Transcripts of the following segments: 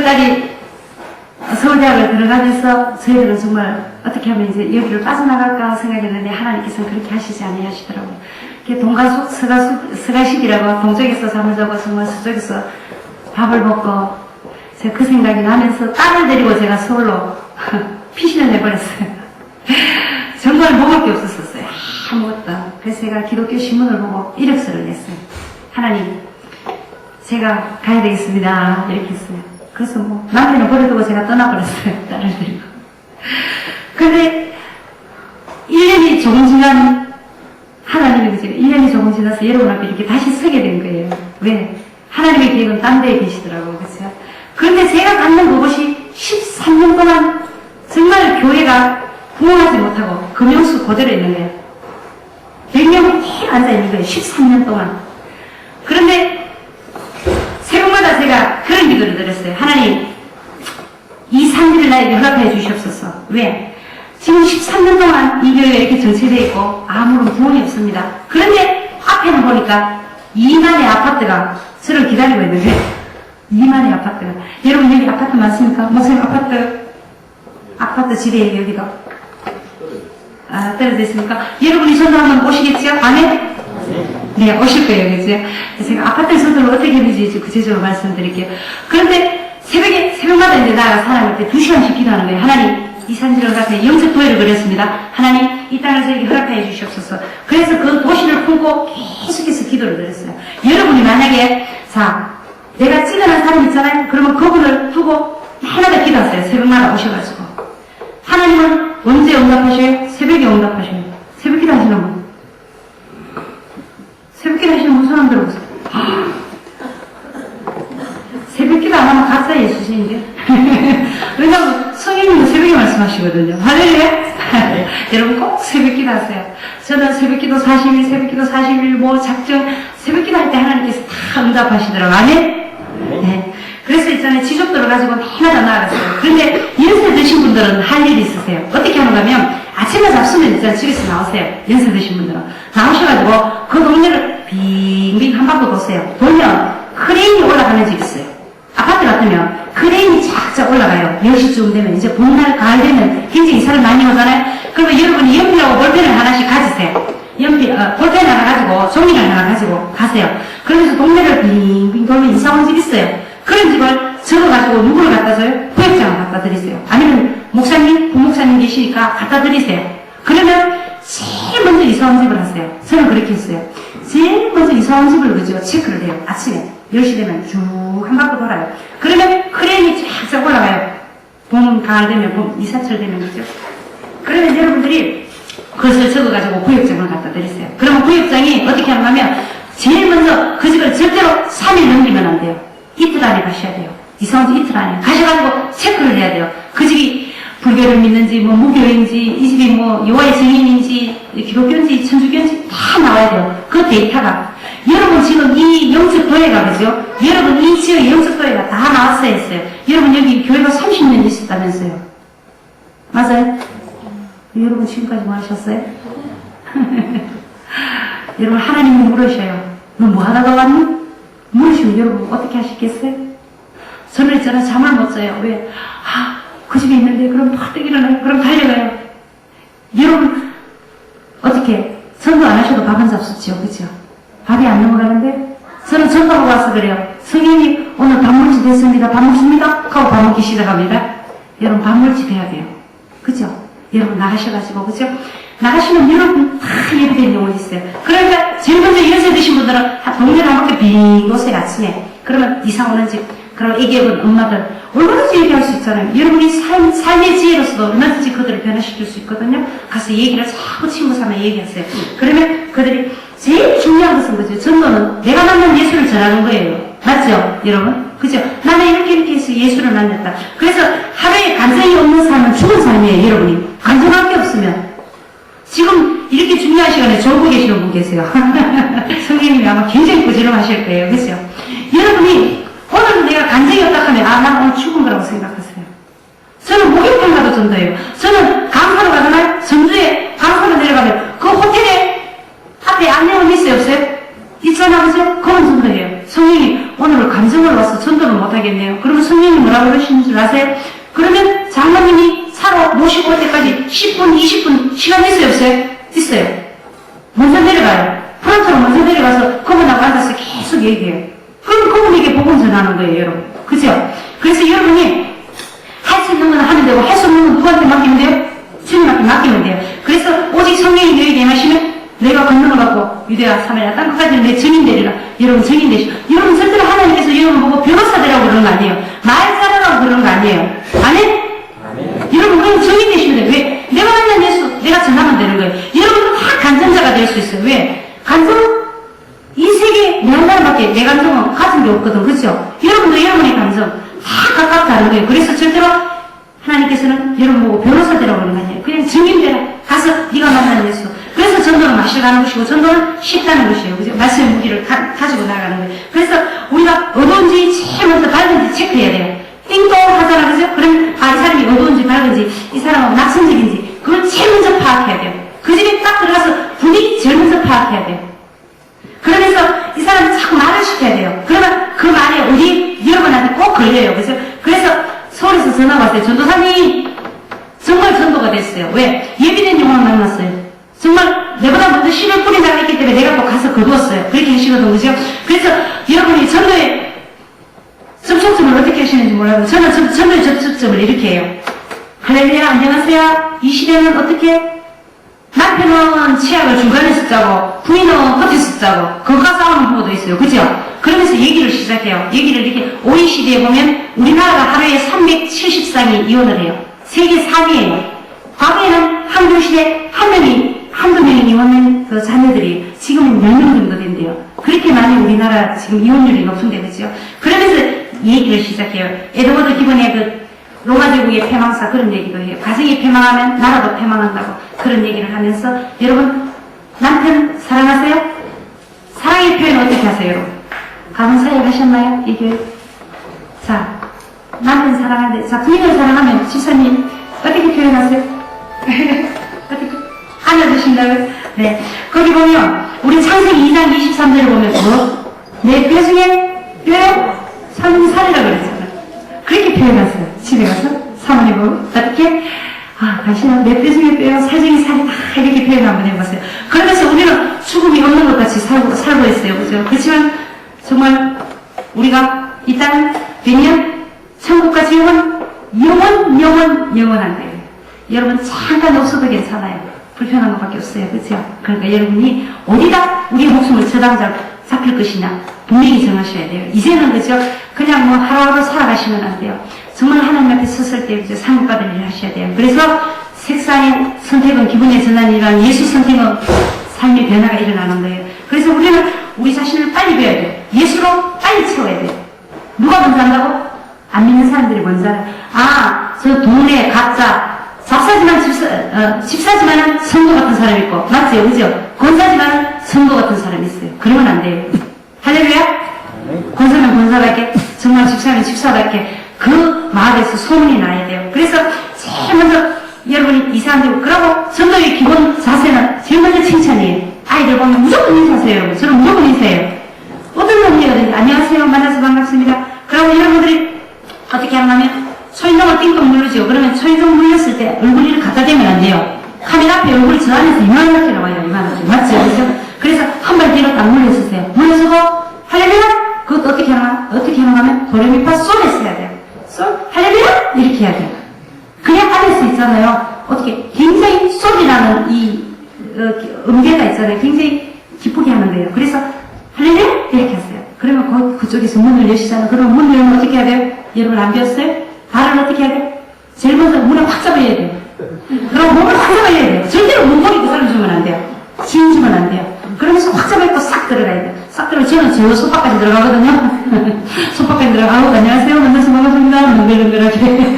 딸이 서울대학을 들어가면서 저희들은 정말 어떻게 하면 이제 여기를 빠져나갈까 생각했는데 하나님께서는 그렇게 하시지 아니하시더라고요. 동가숙, 서가식이라고 동쪽에서 잠을 자고 정말 서쪽에서 밥을 먹고 제가 그 생각이 나면서 딸을 데리고 제가 서울로 피신을 해버렸어요. 정말 먹을 게 없었어요. 아무것도. 그래서 제가 기독교 신문을 보고 이력서를 냈어요. 하나님, 제가 가야 되겠습니다. 이렇게 했어요. 그래서 뭐 남편을 버려두고 제가 떠나버렸어요. 딸을 데리고. 근데 1년이 조금 지난 하나님이 제가 1년이 조금 지나서 여러분 앞에 이렇게 다시 서게 된 거예요. 왜? 하나님의 계획은 딴 데에 계시더라고요. 그렇죠? 그런데 제가 갖는 그것이 13년 동안 정말 교회가 부흥하지 못하고 금용수 그대로 있는 거예요. 100명이 쭉 앉아있는 거예요. 13년 동안. 그런데 새벽마다 제가 그런 기도를 드렸어요. 하나님, 이 상기를 나에게 허락해 주시옵소서. 왜? 지금 13년 동안 이 교회가 이렇게 정체되어 있고 아무런 부흥이 없습니다. 그런데 앞에는 보니까 2만의 아파트가 저를 기다리고 있는 거예요. 2만의 아파트가. 여러분 여기 아파트 많습니까? 목사님 아파트 집에 여기가 떨어져 있습니까? 여러분이 전도하면 오시겠죠? 아멘? 네, 오실 거예요. 그죠? 제가 아파트 전도를 어떻게 했는지 구체적으로 말씀드릴게요. 그런데 새벽마다 이제 나가 사람한테 2시간씩 기도하는 거예요. 하나님, 이 산지를 갖다 영적 도회를 그렸습니다. 하나님, 이 땅을 저에게 허락하여 주시옵소서. 그래서 그 도시를 품고 계속해서 기도를 드렸어요. 여러분이 만약에, 자, 내가 찌그러난 사람 있잖아요? 그러면 그분을 두고 하나다 기도하세요. 새벽마다 오셔가지고. 하나님은 언제 응답하셔요? 새벽에 응답하셔요. 새벽 기도 하시는 분. 새벽 기도 하시는 분 손 한번 들어보세요. 새벽 기도 안 하면 가짜 예수신인데. 왜냐면 성인님은 새벽에 말씀하시거든요. 할렐루야? 여러분 꼭 새벽 기도 하세요. 저는 새벽 기도 40일, 새벽 기도 40일, 뭐 작정, 새벽 기도 할 때 하나님께서 다 응답하시더라고요. 아멘? 네. 그래서 있잖아요. 지족도를 가지고 하나도 나아갔어요. 그런데 연세 드신 분들은 할 일이 있으세요. 어떻게 하는가 하면 아침에 잡수면 있잖아요. 집에서 나오세요. 연세 드신 분들은. 나오셔가지고 그 동네를 빙빙 한 바퀴 도세요. 돌면 크레인이 올라가는 집 있어요. 아파트 같으면 크레인이 쫙쫙 올라가요. 10시쯤 되면 이제 봄날, 가을 되면 굉장히 사람 많이 오잖아요. 그러면 여러분이 연필하고 볼펜을 하나씩 가지세요. 볼펜 하나 가지고 종이를 하나 가지고 가세요. 그러면서 동네를 빙빙 돌면 이사 온 집 있어요. 그런 집을 적어가지고 누구를 갖다 줘요? 구역장을 갖다 드리세요. 아니면 목사님, 부목사님 계시니까 갖다 드리세요. 그러면 제일 먼저 이사 온 집을 하세요. 저는 그렇게 했어요. 제일 먼저 이사 온 집을 그죠? 체크를 해요. 아침에 10시 되면 쭉 한 바퀴 돌아요. 그러면 크레인이 쫙쫙 올라가요. 봄, 가을 되면, 봄, 이사철 되면 그죠? 그러면 여러분들이 그것을 적어가지고 구역장을 갖다 드리세요. 그러면 구역장이 어떻게 하냐면 제일 먼저 그 집을 절대로 3일 넘기면 안 돼요. 이틀 안에 가셔야 돼요. 이사 온 지 이틀 안에. 가셔가지고 체크를 해야 돼요. 그 집이 불교를 믿는지, 뭐 무교인지, 이 집이 뭐 여호와의 증인인지, 기독교인지, 천주교인지 다 나와야 돼요. 그 데이터가. 여러분 지금 이 영적 도예가 그죠? 여러분 이 지역의 영적 도예가 다 나왔어야 했어요. 여러분 여기 교회가 30년 있었다면서요. 맞아요? 여러분 지금까지 뭐 하셨어요? 여러분 하나님이 물으셔요. 너 뭐 하다가 왔니? 물으시면 여러분 어떻게 하시겠어요? 저는 있잖아 잠을 못 자요. 왜? 그 집에 있는데 그럼 퍼뜩 일어나요. 그럼 달려가요. 여러분 어떻게 전도 안 하셔도 밥 한 잡수지요. 그죠? 밥이 안 넘어가는데 저는 전도하고 와서 그래요. 성인이 오늘 밥물집 됐습니다. 밥 먹습니다. 하고 밥 먹기 시작합니다. 여러분 밥물집 해야 돼요. 그죠? 여러분 나가셔가지고 그죠? 나가시면 여러분 다 예비된 영혼이 있어요. 그러니까 제일 먼저 연세 드신 분들은 동네를 한 바퀴 빙 도세요. 아침에. 그러면 이사 오는 집, 그럼 애기애분 엄마들 얼마든지 얘기할 수 있잖아요. 여러분이 삶의 지혜로서도 얼마든지 그들을 변화시킬 수 있거든요. 가서 얘기를 자꾸 친구 삼아 얘기하세요. 그러면 그들이 제일 중요한 것은 뭐죠? 전도는 내가 만난 예수를 전하는 거예요. 맞죠? 여러분? 그죠? 나는 이렇게 해서 예수를 만났다. 그래서 하루에 감정이 없는 삶은 죽은 삶이에요. 여러분이. 감정할 게 없으면. 지금 이렇게 중요한 시간에 졸고 계시는 분 계세요. 성령님이 아마 굉장히 부지런하실 거예요. 그죠? 여러분이 오늘 내가 간증이 없다 하면 난 오늘 죽은 거라고 생각하세요. 저는 목욕탕 가도 전도해요. 저는 강사로 가잖아요. 전주에 강사로 내려가면 그 호텔에 앞에 안내원 있어요? 없어요? 있잖아. 그죠? 그건 전도해요. 성령이 오늘 감정을 와서 전도를 못하게 못하겠네요. 그러면 성령이 뭐라고 그러시는 줄 아세요? 그러면 장로님이 차로 모시고 올 때까지 10분, 20분 시간 있어요, 없어요? 있어요. 먼저 내려가요. 프런트로 먼저 내려가서 그분하고 앉아서 계속 얘기해요. 그럼 그분에게 복음 전하는 거예요, 여러분. 그죠? 그래서 여러분이 할 수 있는 건 하면 되고, 할 수 없는 건 누구한테 맡기면 돼요? 주님한테 맡기면 돼요. 그래서 오직 성령이 너에게 임하시면 내가 권능을 받고 유대와 사마리아 땅끝까지는 내 증인 되리라. 여러분 증인 되시고, 여러분 절대로 하나님께서 여러분 보고 변호사 되라고 그러는 거 아니에요. 말 잘하라고 그러는 거 아니에요. 아멘? 여러분 그럼 증인 되시면 돼요. 왜? 내가 만난 예수 내가 전하면 되는 거예요. 여러분은 다 간증자가 될 수 있어요. 왜? 간증 이 세계 내 하나님밖에 내 감정은 가진 게 없거든. 그렇죠? 여러분도 여러분의 감정 다 각각 다른 거예요. 그래서 절대로 하나님께서는 여러분 보고 변호사 되라고 그러는 거 아니에요. 그냥 증인되라. 가서 네가 만난 예수. 그래서 전도는 마시러 가는 것이고 전도는 쉽다는 것이에요. 그죠? 말씀의 무기를 가지고 나가는 거예요. 그래서 우리가 어두운지 제일 먼저 밝은지 체크해야 돼요. 띵동 하잖아. 그죠? 그러면 이 사람이 어두운지 밝은지 이 사람은 낙천적인지 그걸 제일 먼저 파악해야 돼요. 그 집에 딱 들어가서 분위기 제일 먼저 파악해야 돼요. 그러면서 이 사람은 자꾸 말을 시켜야 돼요. 그러면 그 말이 우리 여러분한테 꼭 걸려요. 그래서 서울에서 전화가 왔어요. 전도사님 정말 전도가 됐어요. 왜? 예비된 영혼을 만났어요. 정말 내보다 먼저 씨를 뿌린 자가 있기 때문에 내가 또 가서 거두었어요. 그렇게 하시거든요. 그죠? 그래서 여러분이 전도의 접촉점을 어떻게 하시는지 몰라요. 저는 전도의 접촉점을 이렇게 해요. 할렐루야 안녕하세요. 이 시대는 어떻게? 남편은 치약을 중간에서 짜고 부인은 끝에서 짜고 그가 싸우는 부부도 있어요. 그죠? 그러면서 얘기를 시작해요. 얘기를 이렇게 OECD에 보면 우리나라가 하루에 370쌍이 이혼을 해요. 세계 4위예요. 과거에는 한국 시대 한두 명이 이혼한 그 자녀들이 지금은 10명 정도 된대요. 그렇게 많이 우리나라 지금 이혼율이 높은데 그죠? 그러면서 얘기를 시작해요. 에드워드 기본의 그 로마 제국의 패망사 그런 얘기도 해요. 가정이 패망하면 나라도 패망한다고 그런 얘기를 하면서 여러분 남편 사랑하세요? 사랑의 표현 어떻게 하세요 여러분? 가문 사역 하셨나요? 이게 자 남편 사랑하는데 자 부인을 사랑하면 집사님 어떻게 표현하세요? 어떻게 안아주신다고요? 네 거기 보면 우리 창세기 2장 23절을 보면 뭐? 내 뼈 중에 뼈 살이라고 그랬잖아요. 그렇게 표현하세요. 집에 가서 사모님 보고 어떻게? 가시나 내 뼈 중에 뼈 살중에 살이 다 이렇게 표현 한번 해보세요. 그러면서 우리는 죽음이 없는 것 같이 살고 있어요. 그죠? 그렇지만 정말 우리가 이 땅 되면 천국까지 영원한 거예요. 여러분 잠깐 없어도 괜찮아요. 불편한 것밖에 없어요. 그죠? 그러니까 여러분이 어디다 우리의 목숨을 잡힐 것이냐 분명히 정하셔야 돼요. 이제는 그죠? 그냥 뭐 하루하루 살아가시면 안 돼요. 정말 하나님 앞에 섰을 때 이제 상급받을 일을 하셔야 돼요. 그래서 색상의 선택은 기분의 전환이란 예수 선택은 삶의 변화가 일어나는 거예요. 그래서 우리는 우리 자신을 빨리 배워야 돼요. 예수로 빨리 채워야 돼요. 누가 먼저 한다고? 안 믿는 사람들이 먼저 알아요. 저 동네 가짜 잡사지만 집사지만은 성도 같은 사람이 있고 맞죠? 그죠? 권사지만은 성도 같은 사람이 있어요. 그러면 안 돼요. 할렐루야? 권사는 권사답게 정말 집사는 집사답게 그 마을에서 소문이 나야 돼요. 그래서 제일 먼저 여러분이 이 사람들 그러고 전도의 기본 자세는 제일 먼저 칭찬이에요. 아이들 보면 무조건 인사하세요. 여러분. 저는 무조건 인사해요. 어떤 놈이거든요. 안녕하세요. 만나서 반갑습니다. 그러면 여러분들이 어떻게 하냐면 초인종을 띵동 누르죠. 그러면 초인종 눌렸을 때 얼굴을 갖다 대면 안 돼요. 카메라 앞에 얼굴이 저 안에서 이만하게 나와요. 이만하게. 맞죠? 그죠? 그래서 한 발 뒤로 딱 물려주세요. 물려주고 할렐루야? 그것도 어떻게 하면 도레미파 솔에서 해야 돼요. 솔? 할렐루야? 이렇게 해야 돼요. 그냥 안할 수 있잖아요. 어떻게 굉장히 솔이라는 이 음계가 있잖아요. 굉장히 기쁘게 하는 거예요. 그래서 할렐루야? 이렇게 하세요. 그러면 그쪽에서 문을 여시잖아요. 그러면 문 열면 어떻게 해야 돼요? 여러분 안 배웠어요? 발을 어떻게 해야 돼요? 제일 먼저 문을 확 잡아야 돼요. 그럼 몸을 확 잡아야 돼요. 절대로 문고리 그 사람 주면 안 돼요. 지인 주면 안 돼요. 그러면서 확 잡아있고 싹 들어가야 돼요. 싹 들어가면 저는 저 소파까지 들어가거든요. 소파까지 들어가고 안녕하세요. 만나서 반갑습니다. 능글능글하게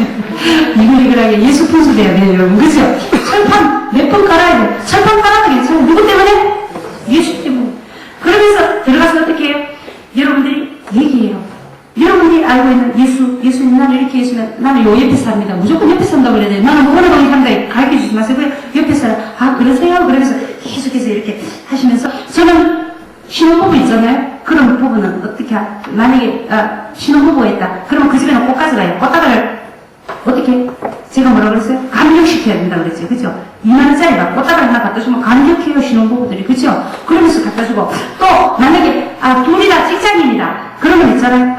이글이글하게 예수 분수 돼야 돼요. 여러분. 그죠? 철판 몇 번 깔아야 돼요. 철판 깔아도 괜찮아요. 누구 때문에? 예수 때문에. 그러면서 들어가서 어떻게 해요? 여러분들이 얘기해요. 여러분이 알고 있는 예수님 나를 이렇게 해주면 나는 요 옆에 삽니다. 무조건 옆에 산다고 그래야 돼요. 나는 어느 방에 산다 가르쳐주지 마세요. 옆에 살아. 그러세요? 그러면서 계속해서 이렇게 하시면서 저는 신혼부부 있잖아요? 그런 부부는 어떻게, 만약에, 신혼부부가 있다. 그러면 그 집에는 꽃 가져가요. 꽃다발을, 어떻게, 제가 뭐라 그랬어요? 감격시켜야 된다 그랬죠. 그죠? 2만원짜리가 꽃다발 하나 갖다 주면 감격해요, 신혼부부들이. 그죠? 그러면서 갖다 주고. 또, 만약에, 둘이 다 직장인이다. 그러면 있잖아요.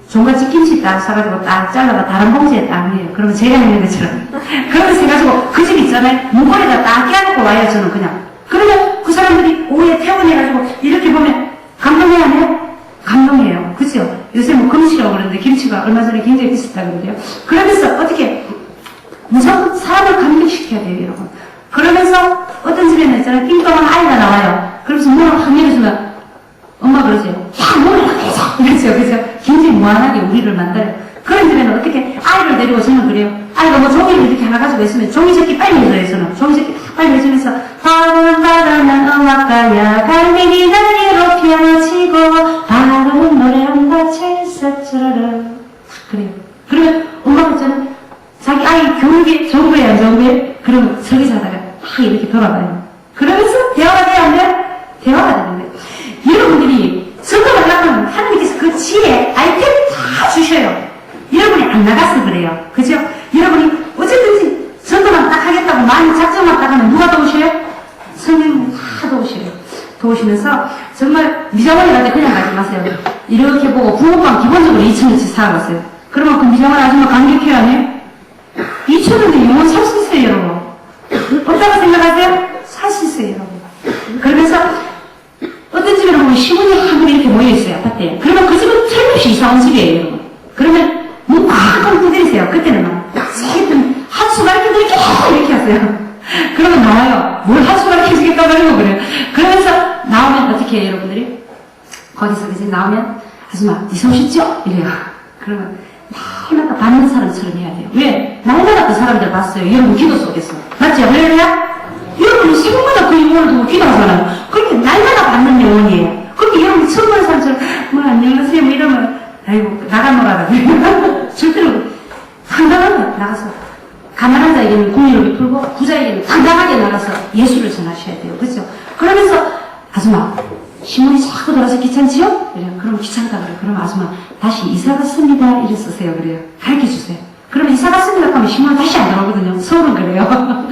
종갓집 김치 딱 사가지고 딱 잘라가 다른 봉지에 딱 해요. 그러면 제가 있는 것처럼. 그러면서 해가지고 그 집 있잖아요. 문고리에다 딱 깨놓고 와요, 저는 그냥. 그러면 그 사람들이 오후에 퇴근해가지고 이렇게 보면 감동해야 해요? 감동해요. 그죠? 요새 뭐 금치라고 그러는데 김치가 얼마 전에 굉장히 비쌌다 그러는데요. 그러면서 어떻게 무조건 사람을 감격시켜야 돼요, 여러분. 그러면서 어떤 집에는 있잖아요. 띵동한 아이가 나와요. 그러면서 문을 확 열어주면 엄마 그러죠. 야, 문을 확 열어줘. 그렇죠, 그죠? 굉장히 무한하게 우리를 만들어요. 그런 집에는 어떻게 아이를 데리고 저는 그래요. 아이가 뭐 종이를 이렇게 하나 가지고 있으면 종이접기 빨리 해줘요, 저는. 종이접기 빨리 해주면서 바람 바람난 음악가야 갈매기 다리로 펴치고 바람은 노래한다 찰싹처럼 그래요. 그러면 엄마가 있잖아요. 자기 아이 교육이 좋은 거예요, 안 좋은 거예요? 그러면 설계자 하다가 막 이렇게 돌아가요. 그러면서 대화가 돼야 안 돼요? 대화가 되는데 여러분들이 성공을 하려면 하나님께서 그 지혜, 아이템 다 주셔요. 여러분이 안 나가서 그래요. 그죠? 여러분이 어쨌든지 전도만 딱 하겠다고 많이 작정만 딱 하면 누가 도우셔요? 성령님 다 도우셔요. 도우시면서 정말 미장원이한테 그냥 가지 마세요. 이렇게 보고 붕어빵 기본적으로 2,000원씩 사가세요. 그러면 그 미장원 아줌마 감격해야 하네? 2,000원에 영원 살 수 있어요, 여러분. 어떻게 생각하세요? 살 수 있어요, 여러분. 그러면서 어떤 집에는 보면 시부님 한 분이 이렇게 모여있어요, 아파트에. 그러면 그 집은 틀림없이 이사 온 집이에요, 여러분. 그러면 문 꽉 두드리세요. 그때는 막 세든 한수 가르쳐 드릴게요 이렇게 하세요. 그러면 나와요. 뭘 한수 가르쳐 주겠다고 그러고 그래요. 그러면서 나오면 어떻게 해요, 여러분들이? 거기서 이제 나오면 아줌마 네 솜씨죠? 이래요. 그러면 날마다 받는 사람처럼 해야 돼요. 왜? 날마다 그 사람들 봤어요. 여러분 기도 속에서. 맞죠? 그래요? 여러분이 새벽마다 그 영혼을 두고 기도하잖아요. 그렇게 날마다 받는 영혼이에요. 그렇게 여러분이 처음 보는 사람처럼 뭐 안녕하세요 뭐 이러면 아이고 나가노라라 절대로 당당하게 나가서 가난한 자에게는 공의를 베풀고 부자에게는 당당하게 나가서 예수를 전하셔야 돼요. 그렇죠? 그러면서 아줌마 신문이 자꾸 돌아서 귀찮지요? 그래요. 그럼 귀찮다 그래요. 그럼 아줌마 다시 이사 갔습니다 이래 쓰세요. 그래요. 가르쳐 주세요. 그러면 이사 갔습니다 하면 신문 다시 안 들어오거든요. 서울은 그래요.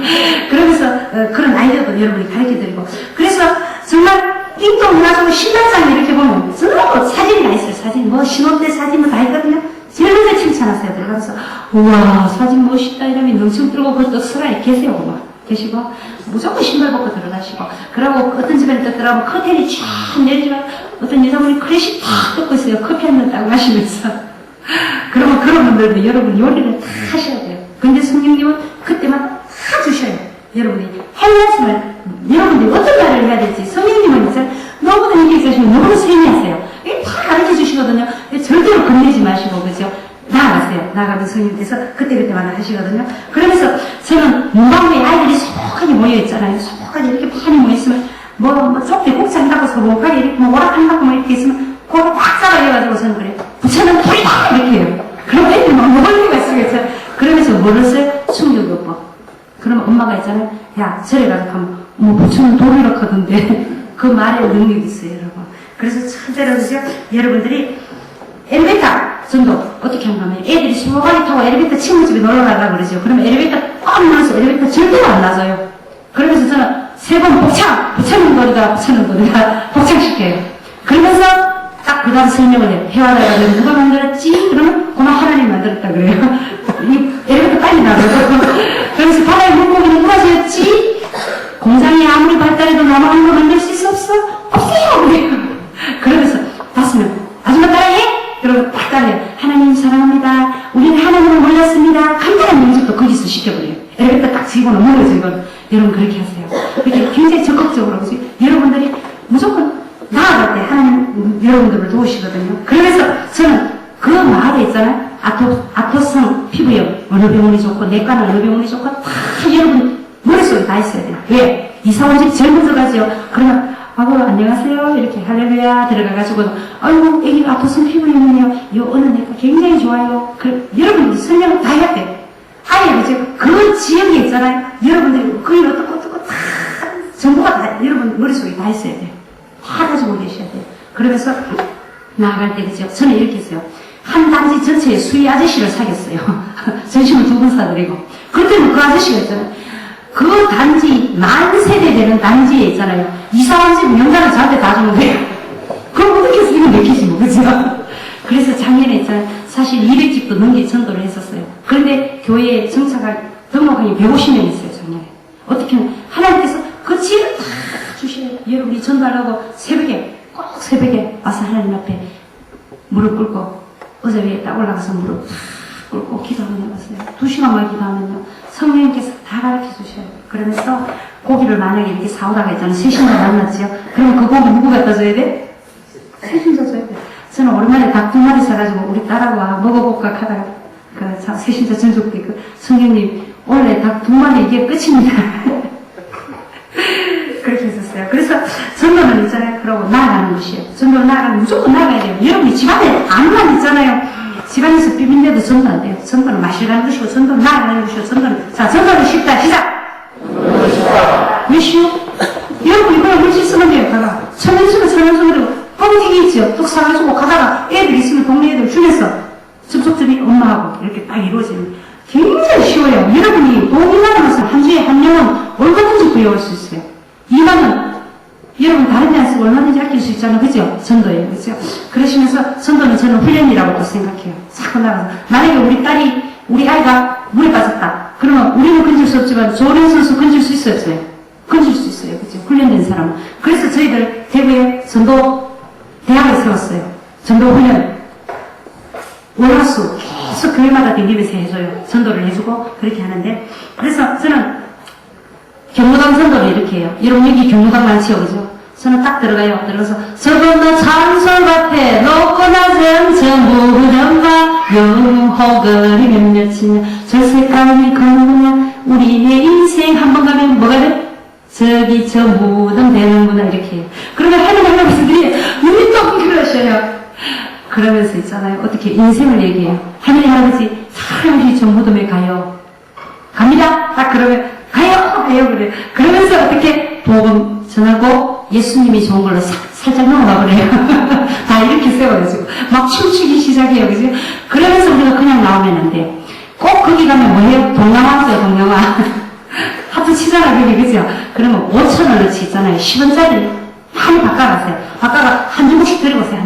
그러면서 그런 아이디어도 여러분이 가르쳐 드리고 그래서 정말 띵동 해가지고 신발장에 이렇게 보면 전부 사진이 다 있어요. 사진 뭐 신혼 때 사진 뭐 다 있거든요. 제일 먼저 칭찬하세요. 들어가서 우와 사진 멋있다 이러면 능청 들고 그것도 서라에 계세요. 막 계시고 무조건 신발 벗고 들어가시고 그러고 어떤 집에는 또 들어가면 커튼이 쫙 내리지만 어떤 여자분이 클래식 탁 뜯고 있어요. 커피 한 잔 딱 마시면서 그러면 그런 분들도 여러분 요리를 다 하셔야 돼요. 근데 성령님은 그때만 다 주셔요. 여러분이 할 말씀을 여러분들이 어떤 말을 해야 될지 성령님은 이제 너무나 얘기해 주시면 너무 세미하세요. 이게 다 가르쳐 주시거든요. 절대로 건네지 마시고 그죠? 나아가세요. 나아가면 성령님께서 그때그때마다 하시거든요. 그러면서 저는 문방구에 아이들이 소복하게 모여있잖아요. 소복하게 이렇게 많이 모여있으면 뭐 쪽대 곡창하고 소복하게 이렇게 뭐 오락한다고 뭐 이렇게 있으면 그거 딱 잡아해가지고 저는 그래요. 부처는 뿌리다 이렇게 해요. 그럼 애들 막 먹을 리가 있으겠죠. 그러면서 뭐를 써요? 충격요법. 그러면 엄마가 있잖아요. 야, 절에 가서 가면, 부처는 돌을 넣거든데. 그 말에 능력이 있어요, 여러분. 그래서 첫째로 그죠? 여러분들이 엘리베이터 전도 어떻게 하는가 하면 애들이 수고하게 타고 엘리베이터 친구집에 놀러 가려고 그러죠. 그러면 엘리베이터 꽉 눌러서 엘리베이터 절대로 안 나서요. 그러면서 저는 3번 부처는 돌이다, 복창시켜요. 그러면서 딱 그 다음 설명을 해요. 해와다가 누가 만들었지? 그러면 그만 하나님 만들었다 그래요. 이 엘리베이터 빨리 나가고. 그래서 바다의 물고기는 누가 지었지? 공장이 아무리 발달해도 나무 한 거 만들 수 있어 없어? 없어요! 그래요. 그러면서 봤으면 아줌마 따라해? 그러고 딱 따라해요. 하나님 사랑합니다. 우리는 하나님을 몰랐습니다. 간단한 명적도 거기서 시켜버려요. 엘리베이터 딱 지고 넘어가죠 이건. 여러분 그렇게 하세요. 그렇게 굉장히 적극적으로 그죠? 여러분들이 무조건 나아갈 때 하나님 여러분들을 도우시거든요. 그러면서 저는 그 마을에 있잖아요. 아토성 피부염 어느 병원이 좋고 내과는 어느 병원이 좋고 다 여러분 머릿속에 다 있어야 돼요. 왜? 이사 온 집 제일 먼저 가죠. 그러면 아이고 안녕하세요 이렇게 할렐루야 들어가가지고 아이고 애기가 아토성 피부염이네요. 요 어느 내과 굉장히 좋아요. 여러분들이 설명을 다 해야 돼요. 아예 이제 그 지역에 있잖아요. 여러분들이 그일 어떻고 다 정보가 다 여러분 머릿속에 다 있어야 돼요. 다 가지고 계셔야 돼요. 그러면서 나아갈 때, 그죠? 저는 이렇게 했어요. 한 단지 전체에 수위 아저씨를 사귀었어요. 전심을 2번 사드리고. 그때는 그 아저씨가 있잖아요. 그 단지, 만 세대 되는 단지에 있잖아요. 이사한 집 명단을 저한테 다 주는 거예요. 그럼 어떻게 해서 이거 맥히지 뭐, 그죠? 그래서 작년에 있잖아요. 사실 200집도 넘게 전도를 했었어요. 그런데 교회에 등록한 게 150명 있어요, 작년에. 어떻게 하면, 하나님께서 그 집을 다 주셔요. 여러분이 전도하려고 꼭 새벽에 와서 하나님 앞에 무릎 꿇고, 어제 위에 딱 올라가서 무릎 꿇고 기도하면 왔어요. 2시간만 기도하면요. 성령님께서 다 가르쳐 주셔요. 그러면서 고기를 만약에 이렇게 사오다가 있잖아요. 세신자 만났죠. 그러면 그 고기 누구 갖다 줘야 돼? 세신자 줘야 돼. 저는 오랜만에 닭 2마리 사가지고 우리 딸하고 먹어볼까 하다가 세신자 전족도 있고 성령님 원래 닭 2마리 이게 끝입니다. 그렇게 했었어요. 그래서 전도는 있잖아요. 그러고 나아가는 것이에요. 전도는 나아가면 무조건 나아가야 돼요. 여러분이 집안에 아무만 있잖아요. 집안에서 비빈데도 전도 안 돼요. 전도는 마시가는 것이고 전도는 나아가는 것이고 전도는 쉽다. 시작! 왜 쉬워? 여러분 이거는 물질 쓰면 돼요. 가가 천연수가 뻥튀기 있죠. 뚝 사가지고 가다가 애들 있으면 동네 애들 중에서 접속점이 엄마하고 이렇게 딱 이루어지는 굉장히 쉬워요. 여러분이 돈이 많으면서 한 주에 한 명은 얼마든지 구해올 수 있어요. 2만원 여러분 다른 데 안 쓰고 얼마든지 아낄 수 있잖아요. 그죠? 전도예요. 그죠? 그러시면서 전도는 저는 훈련이라고 또 생각해요. 자꾸 나가서 만약에 우리 아이가 물에 빠졌다. 그러면 우리는 건질 수 없지만 조련 선수 건질 수 있어요? 없어요? 건질 수 있어요. 그죠? 훈련된 사람은. 그래서 저희들 대구에 전도 대학을 세웠어요. 전도 훈련. 월화수 계속 교회마다 댕기면서 해줘요. 전도를 해주고 그렇게 하는데 그래서 저는 경로당 전도를 이렇게 해요. 여러분 여기 경로당 많지요, 그죠? 저는 딱 들어가서 저건너 찬송밭에 높거나 전부 흐름과 영호거리 몇몇이냐 절세까지 거느냐 우리 내 인생 한번 가면 뭐가 돼? 저기 저 무덤 되는구나 이렇게 해요. 그러면 하나님께서들이 눈이 또 흔들으셔요. 그러면서 있잖아요. 어떻게 인생을 얘기해요. 하늘의 할아버지 사람들이 저 무덤에 가요. 갑니다. 딱 그러면 가요 그래. 그러면서 어떻게 복음 전하고 예수님이 좋은 걸로 살짝 넘어가 버려요. 다 이렇게 세워요 지금. 막 춤추기 시작해요, 그죠? 그러면서 우리가 그냥 나오면 안 돼요. 꼭 거기 가면 뭐해요? 동남아세요, 동남아. 하도 치잖아, 그게, 그죠? 그러면 5,000원어치 있잖아요. 10원짜리 많이 바꿔가세요. 바꿔가 한 주먹씩 들고 오세요,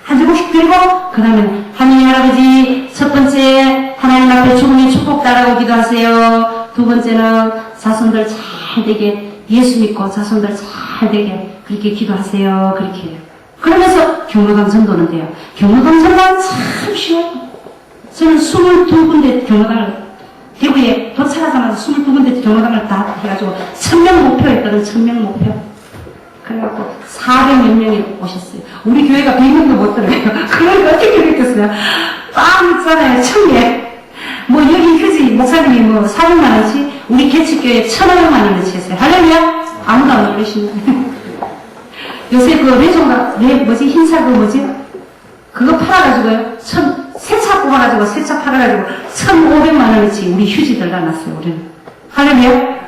한 주먹씩 들고, 그 다음에 하나님 할아버지 첫 번째 하나님 앞에 주님의 축복 따라고 기도하세요. 두 번째는 자손들 잘 되게 예수 믿고 자손들 잘 되게 그렇게 기도하세요. 그렇게 해요. 그러면서 경로당 전도는 돼요. 경로당 전도는 참 쉬워요. 저는 22군데 경로당을 대구에 도착하자마자 22군데 경로당을 다 해가지고 1000명 목표였거든. 1000명 목표. 그래갖고 400몇 명이 오셨어요. 우리 교회가 100명도 못 들어요. 그러니까 어떻게 됐겠어요? 빵 있잖아요. 1000개. 뭐 여기 휴지 목사님이 뭐 400만원치 우리 개척교회 1,500만원어치 했어요. 할렐루야? 아무도 안 올리시네. 요새 그 레종가 흰차 그거 팔아가지고요. 세차 뽑아가지고 세차 팔아가지고 1,500만원어치 우리 휴지 들어놨어요. 우리는. 할렐루야?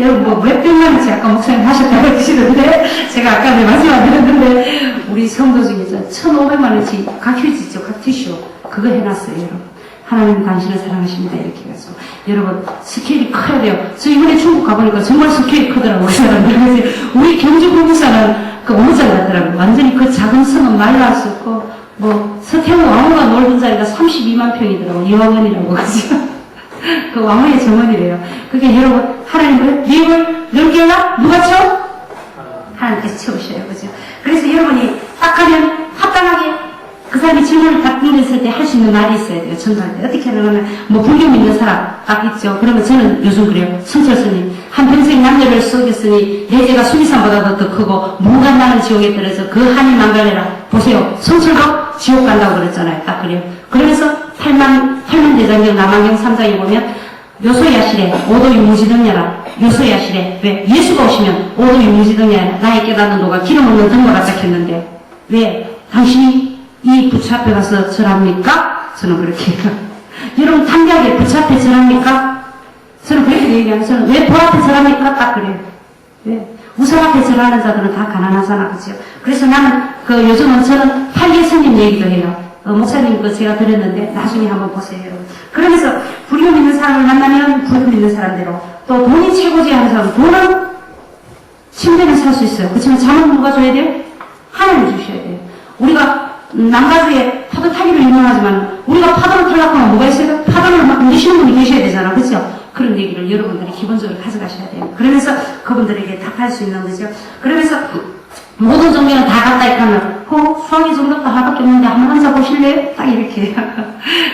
여러분 뭐 몇백만원치 아까 목사님 하셨다고 하시는데 제가 아까 말씀 안 드렸는데 우리 성도 중에 1,500만원치 각 휴지 있죠. 각 티슈 그거 해놨어요. 여러분. 하나님 당신을 사랑하십니다. 이렇게 해서 여러분 스케일이 커야 돼요. 저 이번에 중국 가보니까 정말 스케일이 크더라고요. 그 사람들. 우리 경주 부부사는 그 오모자 같더라고요. 완전히 그 작은 섬은 말로 할 수 없고 뭐 서태후 왕후가 놀던 자리가 32만 평이더라고요. 여왕원이라고 하죠. 그 왕후의 정원이래요. 그게 여러분 하나님을 입을 넓게라 누가 채워? 하나님께서 채우셔요. 그죠? 그래서 여러분이 딱 가면 합당하게 그 사람이 질문을 딱 던졌을 때 할 수 있는 말이 있어야 돼요. 전도할 때. 어떻게 하냐면, 뭐, 불교 믿는 사람 딱 있죠. 그러면 저는 요즘 그래요. 성철스님. 한평생 남녀를 속였으니, 내 죄가 수리산보다도 더 크고, 무간 나는 지옥에 떨어져 그 한이 망갈래라. 보세요. 성철도 지옥 간다고 그랬잖아요. 딱 그래요. 그러면서, 팔만대장경 남한경 3장에 보면, 요소야시래, 오도 유무지등야라. 요소야시래. 왜? 예수가 오시면, 오도 유무지등야라. 나의 깨닫는 도가 기름 없는 등모가 짝했는데, 왜? 당신이 이 부처 앞에 가서 절합니까? 저는 그렇게 해요. 여러분 탐기하게 부처 앞에 절합니까? 저는 그렇게 얘기하면 저는 왜 보 앞에 절합니까? 딱 그래요. 왜? 우상 앞에 절하는 자들은 다 가난하잖아, 그죠? 그래서 나는, 요즘은 저는 팔계성님 얘기도 해요. 목사님 제가 들었는데, 나중에 한번 보세요, 여러분. 그러면서, 불교 믿는 사람을 만나면, 불교 믿는 사람대로, 또 돈이 최고지 하는 사람, 돈은 침대는 살 수 있어요. 그렇지만 잠은 누가 줘야 돼요? 하나님 주셔야 돼요. 우리가, 남가주에 파도 타기로 유명하지만, 우리가 파도를 타려고 하면 뭐가 있어요? 파도를 막 움직이시는 분이 계셔야 되잖아, 그죠? 그런 얘기를 여러분들이 기본적으로 가져가셔야 돼요. 그러면서 그분들에게 답할 수 있는 거죠. 그러면서 모든 종교는 다 같다 이렇게하면 수학이 정답도 하나밖에 없는데 한번 앉아보실래요? 딱 이렇게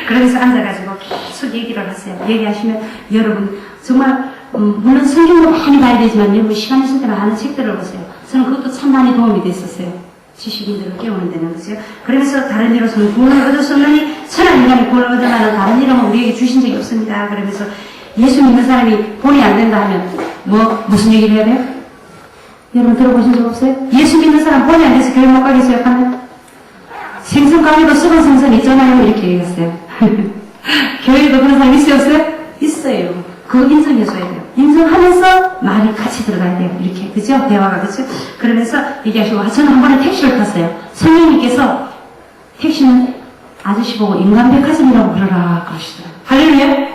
그러면서 앉아가지고 계속 얘기를 하세요. 얘기하시면 여러분 정말 물론 성경도 많이 봐야 되지만 여러분 시간 있을 때는 하는 책들을 보세요. 저는 그것도 참 많이 도움이 됐었어요. 지식인들을 깨우는 데는 거죠. 그러면서 다른 이로서는 구원을 얻을 수 없느니 선한 인간이 구원을 얻으려는 다른 이름은 우리에게 주신 적이 없습니다. 그러면서 예수 믿는 사람이 본이 안 된다 하면 무슨 얘기를 해야 돼요? 여러분 들어보신 적 없어요? 예수 믿는 사람 본이 안 돼서 교회 못 가겠어요? 하면 생선 가게도 썩은 생선 있잖아요. 이렇게 얘기했어요. 교회에도 그런 사람 있어요? 없어요? 있어요. 그거 인정해줘야 돼요. 인정하면서 말이 같이 들어가야 돼요. 이렇게 그죠? 대화가 그죠? 그러면서 얘기하시고 저는 한 번에 택시를 탔어요. 성령님께서 택시는 아저씨 보고 인간백화점이라고 부르라 그러시더라고요. 할렐루야?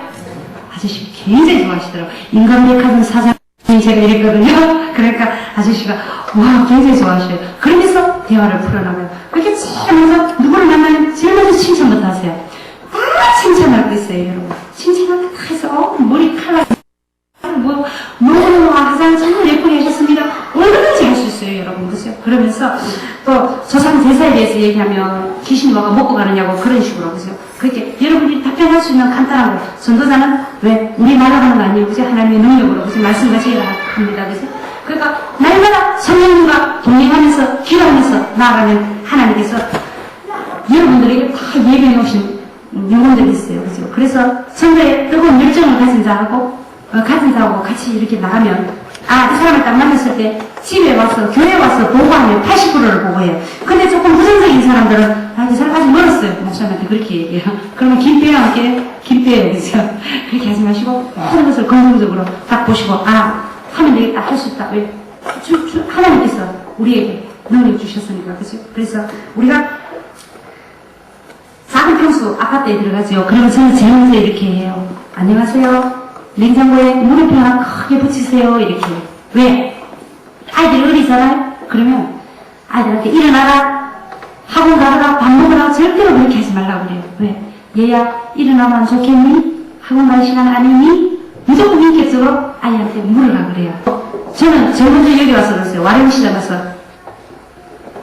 아저씨 굉장히 좋아하시더라고요. 인간백화점 사장님 제가 이랬거든요. 그러니까 아저씨가 와 굉장히 좋아하셔요. 그러면서 대화를 풀어나가요. 그렇게 하면서 누구를 만나면 제일 먼저 칭찬부터 하세요. 다 칭찬할 거 있어요, 여러분. 칭찬할 거 다 해서 머리 칼라 너무 화장 정말 예쁘게 하셨습니다. 얼마든지 할 수 있어요, 여러분. 그죠? 그러면서 또 조상 제사에 대해서 얘기하면 귀신 뭐가 먹고 가느냐고 그런 식으로 그죠? 그렇게 여러분이 답변할 수 있는 간단한 거. 전도자는 왜 우리 말하는 거 아니에요, 그죠? 하나님의 능력으로 그죠? 말씀하시기를 합니다, 그죠? 그러니까 날마다 성령님과 동행하면서 기도하면서 나아가면 하나님께서 여러분들에게 다 예배해 오신 영혼들이 있어요, 그죠? 그래서 선거에 뜨거운 열정을 가진 자하고 가진 자하고 같이 이렇게 나가면 이 사람을 딱 만났을 때 집에 와서 교회에 와서 보고하면 80%를 보고해요. 근데 조금 부정적인 사람들은 이 사람 아직 멀었어요. 목사님한테 그렇게 얘기해요. 그러면 김빼와 함께 김빼예요, 그죠? 그렇게 하지 마시고 모든 것을 긍정적으로 딱 보시고 하면 되겠다, 할 수 있다. 왜? 하나님께서 우리에게 능력 주셨으니까, 그죠? 그래서 우리가 작은 평수 아파트에 들어가죠. 그러면 저는 제일 먼저 이렇게 해요. 안녕하세요. 냉장고에 물음표 하나 크게 붙이세요. 이렇게. 왜? 아이들이 어리잖아요? 그러면 아이들한테 일어나라, 학원 가라, 밥 먹으라, 절대로 그렇게 하지 말라고 그래요. 왜? 얘야, 일어나면 좋겠니? 학원 갈 시간 아니니? 무조건 인격적으로 아이한테 물으라 그래요. 저는 저 먼저 여기 와서 그랬어요. 와룡시장 가서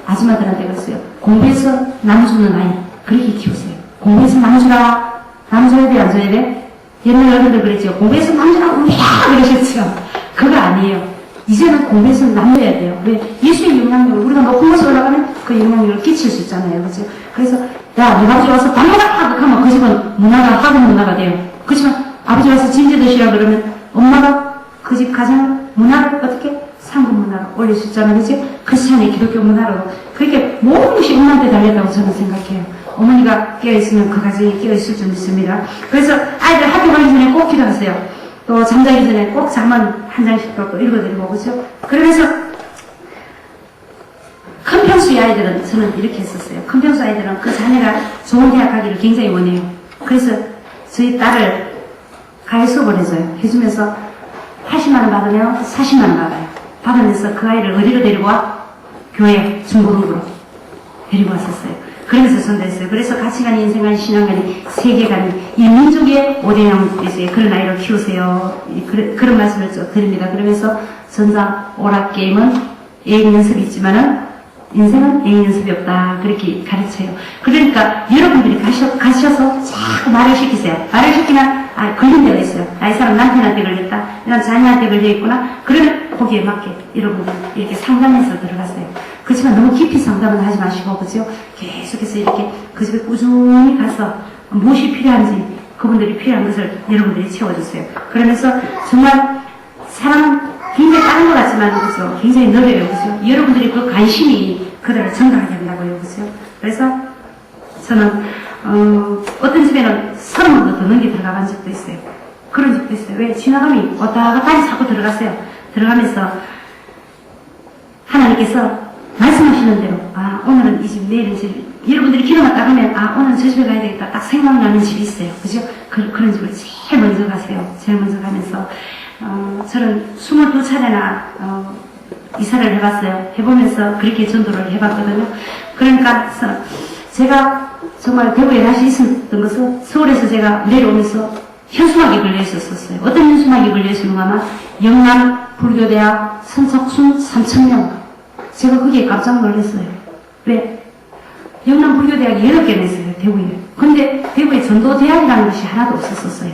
아줌마들한테 그랬어요. 공부해서 나무 주는 아이 그렇게 키우세요. 공부해서 나무 주라. 나무 줘야 돼, 안 줘야 돼? 옛날 어른들 그랬죠. 공부해서 남자라고 그러셨죠. 그거 아니에요. 이제는 공부해서 남겨야 돼요. 왜? 예수의 영향력을 우리가 높은 곳에 올라가면 그 영향력을 끼칠 수 있잖아요. 그죠? 그래서 야, 네 아버지 와서 밥 먹어라! 하면 그 집은 문화가 학원 문화가 돼요. 그렇지만 아버지 와서 진제 드시라 그러면 엄마가 그 집 가정 문화를 어떻게? 상급 문화로 올릴 수 있잖아요. 그죠? 크리스찬의 기독교 문화로. 그렇게 모든 것이 엄마한테 달렸다고 저는 생각해요. 어머니가 깨어있으면 그 가정이 깨어있을 줄 믿습니다. 그래서 아이들 학교 가기 전에 꼭 기도하세요. 또 잠자기 전에 꼭 잠만 한 장씩 또 읽어드리고, 그죠? 그러면서 큰 평수의 아이들은 저는 이렇게 했었어요. 큰 평수 아이들은 그 자녀가 좋은 대학 가기를 굉장히 원해요. 그래서 저희 딸을 가해 수업을 해줘요. 해주면서 80만원 받으면 40만원 받아요. 받으면서 그 아이를 어디로 데리고 와? 교회 중고등부로 데리고 왔었어요. 그러면서 전도했어요. 그래서 가치관이, 인생관이, 신앙관이, 세계관이, 이 민족의 5대형 그런 아이를 키우세요. 그런 말씀을 드립니다. 그러면서 전자 오락게임은 애인 연습이 있지만은 인생은 애인 연습이 없다. 그렇게 가르쳐요. 그러니까 여러분들이 가셔서 자꾸 말을 시키세요. 말을 시키면 걸린 데가 있어요. 이 사람 남편한테 걸렸다. 이 사람 자녀한테 걸려있구나. 그러면 거기에 맞게 여러분들 이렇게 상담해서 들어갔어요. 그렇지만 너무 깊이 상담은 하지 마시고, 그죠? 계속해서 이렇게 그 집에 꾸준히 가서 무엇이 필요한지 그분들이 필요한 것을 여러분들이 채워주세요. 그러면서 정말 사랑은 굉장히 다른 것 같지만, 그죠? 굉장히 넓어요, 그죠? 여러분들이 그 관심이 그들을 증가하게 한다고요, 그죠? 그래서 저는, 어떤 집에는 30번도 더 넘게 들어가본 적도 있어요. 그런 적도 있어요. 왜? 지나가면 왔다 갔다 자꾸 들어갔어요. 들어가면서 하나님께서 말씀하시는 대로, 아, 오늘은 이 집, 내일은 이 집, 여러분들이 기도만 딱 하면, 아, 오늘은 저 집에 가야 되겠다. 딱 생각나는 집이 있어요. 그죠? 그런 집을 제일 먼저 가세요. 제일 먼저 가면서, 저는 22차례나, 이사를 해봤어요. 해보면서 그렇게 전도를 해봤거든요. 그러니까, 제가 정말 대구에 다시 있었던 것은 서울에서 제가 내려오면서 현수막이 걸려 있었어요. 어떤 현수막이 걸려 있었는가 하면, 영남 불교대학 선착순 3,000명. 제가 거기에 깜짝 놀랐어요. 왜? 영남 불교대학이 8개나 있어요, 대구에. 근데 대구에 전도대학이라는 것이 하나도 없었어요.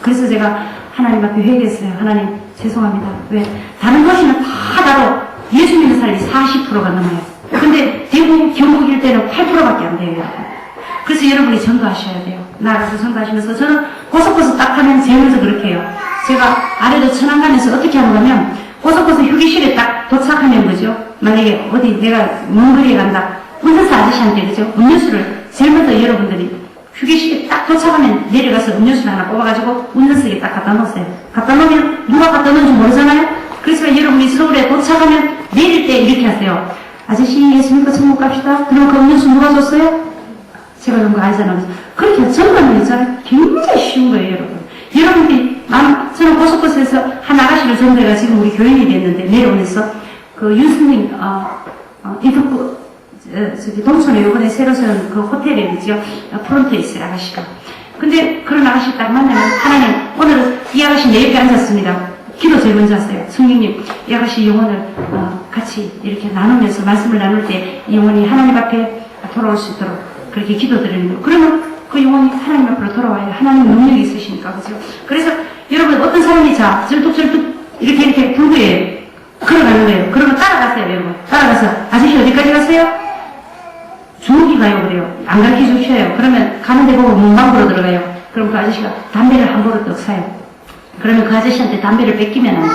그래서 제가 하나님 앞에 회개했어요. 하나님, 죄송합니다. 왜? 다른 도시는 다 나도 예수 믿는 사람이 40%가 넘어요. 근데 대구, 경북 일대는 8%밖에 안 돼요. 그래서 여러분이 전도하셔야 돼요. 나가서 전도하시면서 저는 고속버스 딱 타면 제일 먼저 그렇게 해요. 제가 아래로 천안 가면서 어떻게 하냐면 고속버스 휴게실에 딱 도착하면 그죠? 만약에 어디 내가 먼 거리에 간다. 운전사 아저씨한테 그죠? 음료수를 제일 먼저 여러분들이 휴게실에 딱 도착하면 내려가서 음료수를 하나 뽑아가지고 운전석에 딱 갖다 놓으세요. 갖다 놓으면 누가 갖다 놓은지 모르잖아요? 그래서 여러분이 서울에 도착하면 내릴 때 이렇게 하세요. 아저씨 예수 믿고 천국 갑시다. 그럼 그 음료수 누가 줬어요? 제가 그런 거 알잖아요. 그렇게 전가는 있잖아요. 굉장히 쉬운 거예요, 여러분. 여러분들이, 저는 고속버스에서 한 아가씨를 전도해가 지금 우리 교인이 됐는데, 내려오면서, 그 윤수님, 인터프, 저기 동촌에 요번에 새로 세운 그 호텔에 있죠. 프론트에 있어요, 아가씨가. 근데 그런 아가씨 딱 만나면, 하나님, 오늘은 이 아가씨 내 옆에 앉았습니다. 기도 제일 먼저 하세요. 성령님, 이 아가씨 영혼을, 같이 이렇게 나누면서 말씀을 나눌 때, 이 영혼이 하나님 앞에 돌아올 수 있도록, 그렇게 기도드리는 거예요. 그러면 그 영혼이 하나님 앞으로 돌아와요. 하나님 능력이 있으시니까, 그죠? 그래서 여러분 어떤 사람이 자, 절뚝절뚝 이렇게 불구에 걸어가는 거예요. 그러면 따라가세요, 여러분. 따라가서 아저씨 어디까지 갔어요? 주옥이 가요, 그래요. 안 가르쳐 주셔요. 그러면 가는데 보고 문방구로 들어가요. 그럼 그 아저씨가 담배를 한 보루 떡 사요. 그러면 그 아저씨한테 담배를 뺏기면 안 돼요.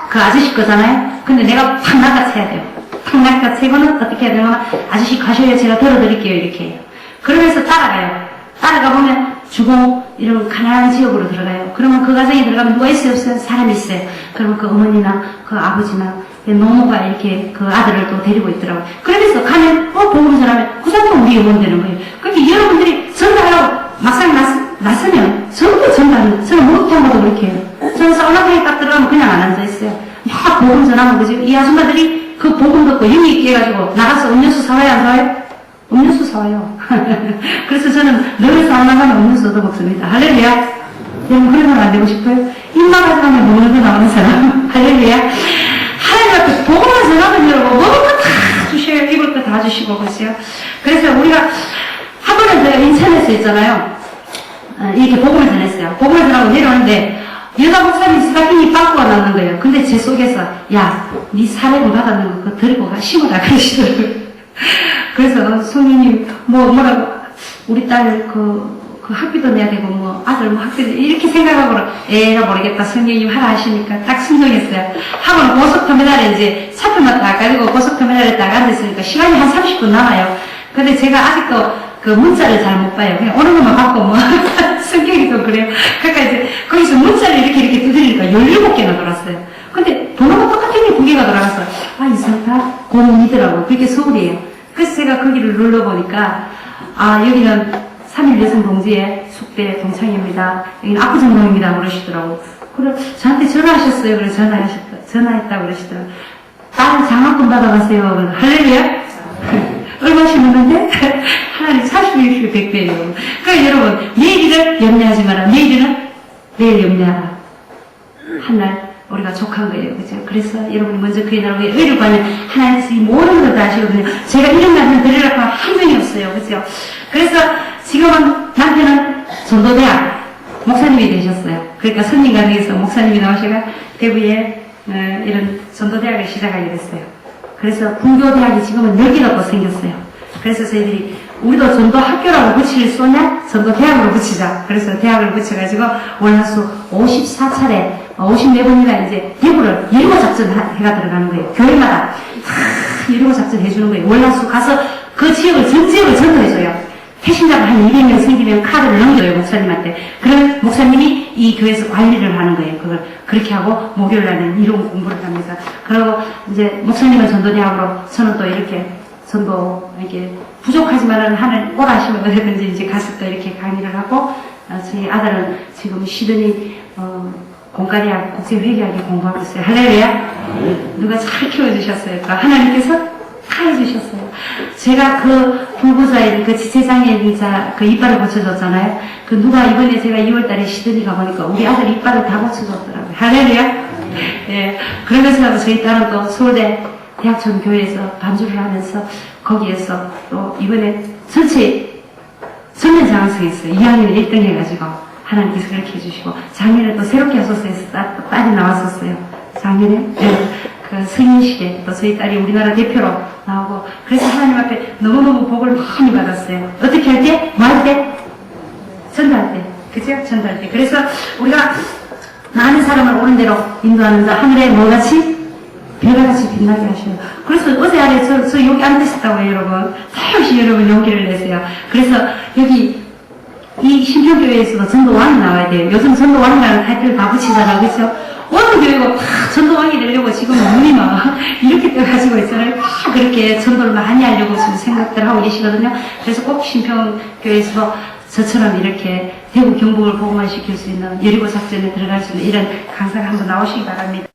그 아저씨 거잖아요? 근데 내가 팍 낚아채야 돼요. 팍 낚아채고는 어떻게 해야 되냐면 아저씨 가셔야 제가 들어드릴게요, 이렇게 해요. 그러면서 따라가요. 따라가 보면 주공 이런 가난한 지역으로 들어가요. 그러면 그 가정에 들어가면 누가 있어요, 없어요? 사람이 있어요. 그러면 그 어머니나 그 아버지나 그 노모가 이렇게 그 아들을 또 데리고 있더라고요. 그러면서 가면 복음 전하면 그 사람도 우리 영혼 되는 거예요. 그러니까 여러분들이 전도하라고 막상 나서면 전부 전도하는 저는 목욕탕 가도 그렇게 해요. 저는 사우나방에 딱 들어가면 그냥 안 앉아있어요. 막 복음 전하면 그죠? 이 아줌마들이 그 복음 듣고 힘이 있게 해가지고 나가서 음료수 사와요, 안 사와요? 음료수 사와요. 그래서 저는 늘 사우나 가면 음료수 얻어먹습니다. 할렐루야. 여러분 그런 사람 안 되고 싶어요? 입만 하지 가면 먹는 거 나오는 사람. 할렐루야. 하나님 앞에 복음을 전하면 여러분 먹을 거 다 주셔요. 입을 거 다 주시고 그러세요. 그래서 우리가 한 번은 제가 인천에서 있잖아요. 이렇게 복음을 전했어요. 복음을 전하고 내려오는데 여자 목사님 스타킹이 빵꾸가 났는 거예요. 근데 제 속에서 야, 네 사례를 받았는 거 그거 데리고 가 심으라 그러시더라고요. 그래서 성령님 뭐라고 우리 딸 그 학비도 내야 되고 뭐 아들 뭐 학비도 이렇게 생각하고 에라 모르겠다 성령님 하라 하시니까 딱 순종했어요. 하고는 고속터미널에 이제 차표만 딱 가지고 고속터미널에 딱 앉았으니까 시간이 한 30분 남아요. 근데 제가 아직도 그 문자를 잘 못 봐요. 그냥 오는 것만 받고 뭐 성격이 좀 그래요. 그러니까 이제 거기서 문자를 이렇게 두드리니까 17개나 돌았어요. 근데 번호가 똑같은 게 2개가 돌아가서 아 이상하다 공원이더라고요. 그게 서울이에요. 그래서 제가 거기를 눌러보니까 아 여기는 3.1 여성동지의 숙대 동창입니다. 여기는 압구정동입니다. 그러시더라고요. 그래 저한테 전화하셨어요. 그래서 전화했다고 그러시더라고요. 딸 장학금 받아가세요. 할렐루야. 얼마시는데? 하나님 40일 100배예요. 그러니까 여러분 내일을 염려하지 마라. 내일은 내일 염려하라. 한날 우리가 족한 거예요. 그죠? 그래서 여러분이 먼저 그의 나라에 의를 구하면 하나님께서 이 모든 걸 다 아시거든요. 제가 이런 말씀 드리려고 하면 한 명이 없어요. 그죠? 그래서 지금은 남편은 전도대학 목사님이 되셨어요. 그러니까 선진가정에서 목사님이 나오셔가 대구에 이런 전도대학을 시작하게 됐어요. 그래서 분교대학이 지금은 10개가 더 생겼어요. 그래서 저희들이 우리도 전도학교라고 붙일 쏘냐? 전도대학으로 붙이자. 그래서 대학을 붙여가지고 월화수 54차례 54번이나 이제 대구를 예리고 작전 해가 들어가는 거예요. 교회마다 예리고 작전 해주는 거예요. 월화수 가서 그 지역을 전 지역을 전도해줘요. 회신자가 한 200명 생기면 카드를 넘겨요 목사님한테. 그러면 그걸 목사님이 이 교회에서 관리를 하는 거예요. 그걸 그렇게 하고 목요일 날은 이론 공부를 합니다. 그리고 이제 목사님은 전도대학으로 저는 또 이렇게 전도 이렇게 부족하지만은 하는 오라시면 어디든지 이제 가서 또 이렇게 강의를 하고 저희 아들은 지금 시드니 공과대학 국제회계학에 공부하고 있어요. 할렐루야. 누가 잘 키워주셨어요. 하나님께서 다 해주셨어요. 제가 그 불구자인 그 지체장애인이자 그 이빨을 고쳐줬잖아요. 그 누가 이번에 제가 2월달에 시드니 가보니까 우리 아들 이빨을 다 고쳐줬더라고요. 할렐루야. 예. 그러면서 저희 딸은 또 서울대 대학촌 교회에서 반주를 하면서 거기에서 또 이번에 전체 전면 장학생했어요. 2학년 1등 해가지고 하나님께서 그렇게 해주시고 작년에 또 새롭게 하소서에서 딸이 나왔었어요. 작년에 네. 그 승인식에 또 저희 딸이 우리나라 대표로 나오고 그래서 하나님 앞에 너무너무 복을 많이 받았어요. 어떻게 할 때? 뭐 할 때? 전도할 때. 그죠? 전도할 때. 그래서 우리가 많은 사람을 옳은 대로 인도하는 자 하늘에 뭐같이? 별같이 빛나게 하셔요. 그래서 어제 아래 저 여기 앉으셨다고요, 여러분. 다시 여러분 용기를 내세요. 그래서 여기 이 신표교회에서도 전도왕이 나와야 돼요. 요즘 전도왕이라는 타이틀을 다 붙이잖아, 그렇죠? 어느 교회가 다 전도왕이 되려고 지금 눈이 막 이렇게 떠가지고 있잖아요. 다 그렇게 전도를 많이 하려고 지금 생각들 하고 계시거든요. 그래서 꼭 신표교회에서 저처럼 이렇게 대구 경북을 복음화시킬 수 있는 여리고 작전에 들어갈 수 있는 이런 강사가 한번 나오시기 바랍니다.